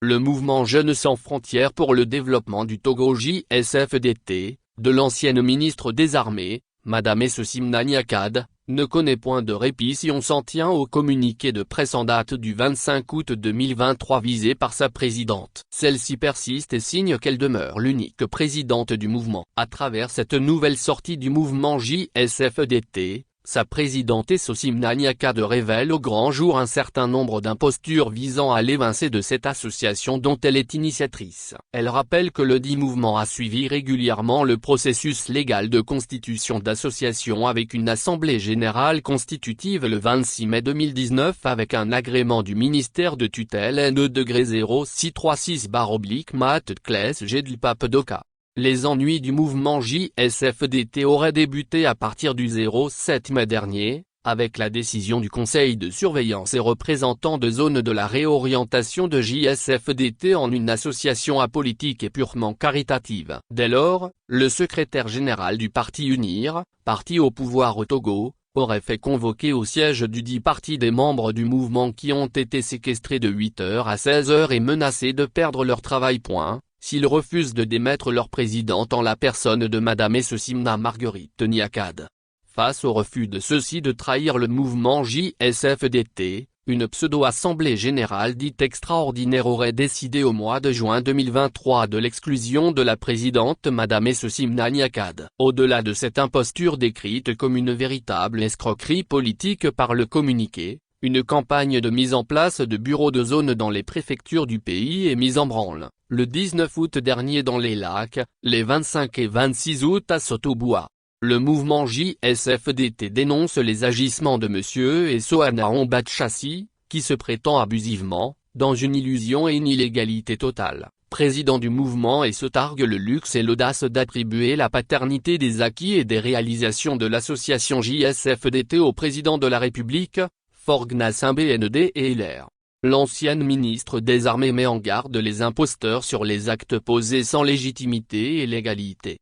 le mouvement Jeunes sans frontières pour le développement du Togo JSFDT, de l'ancienne ministre des Armées, Madame Essosimna Niakad, ne connaît point de répit si on s'en tient au communiqué de presse en date du 25 août 2023 visé par sa présidente. Celle-ci persiste et signe qu'elle demeure l'unique présidente du mouvement. À travers cette nouvelle sortie du mouvement JSFDT, sa présidente Essosimna Niakad révèle au grand jour un certain nombre d'impostures visant à l'évincer de cette association dont elle est initiatrice. Elle rappelle que le dit mouvement a suivi régulièrement le processus légal de constitution d'association avec une assemblée générale constitutive le 26 mai 2019 avec un agrément du ministère de tutelle NE-0636/Mat-Cles-Gedlpap-Doka. Les ennuis du mouvement JSFDT auraient débuté à partir du 07 mai dernier, avec la décision du Conseil de surveillance et représentants de zone de la réorientation de JSFDT en une association apolitique et purement caritative. Dès lors, le secrétaire général du parti UNIR, parti au pouvoir au Togo, aurait fait convoquer au siège du dit parti des membres du mouvement qui ont été séquestrés de 8h à 16h et menacés de perdre leur travail. S'ils refusent de démettre leur présidente en la personne de Madame Essosimna Marguerite Niakad. Face au refus de ceux-ci de trahir le mouvement JSFDT, une pseudo-assemblée générale dite extraordinaire aurait décidé au mois de juin 2023 de l'exclusion de la présidente Madame Essosimna Niakad. Au-delà de cette imposture décrite comme une véritable escroquerie politique par le communiqué, une campagne de mise en place de bureaux de zone dans les préfectures du pays est mise en branle, le 19 août dernier dans les Lacs, les 25 et 26 août à Sotoboua. Le mouvement JSFDT dénonce les agissements de M. Essoana Batchassi, qui se prétend abusivement, dans une illusion et une illégalité totale, président du mouvement et se targue le luxe et l'audace d'attribuer la paternité des acquis et des réalisations de l'association JSFDT au président de la République, Forgnas BND et LR. L'ancienne ministre des Armées met en garde les imposteurs sur les actes posés sans légitimité et légalité.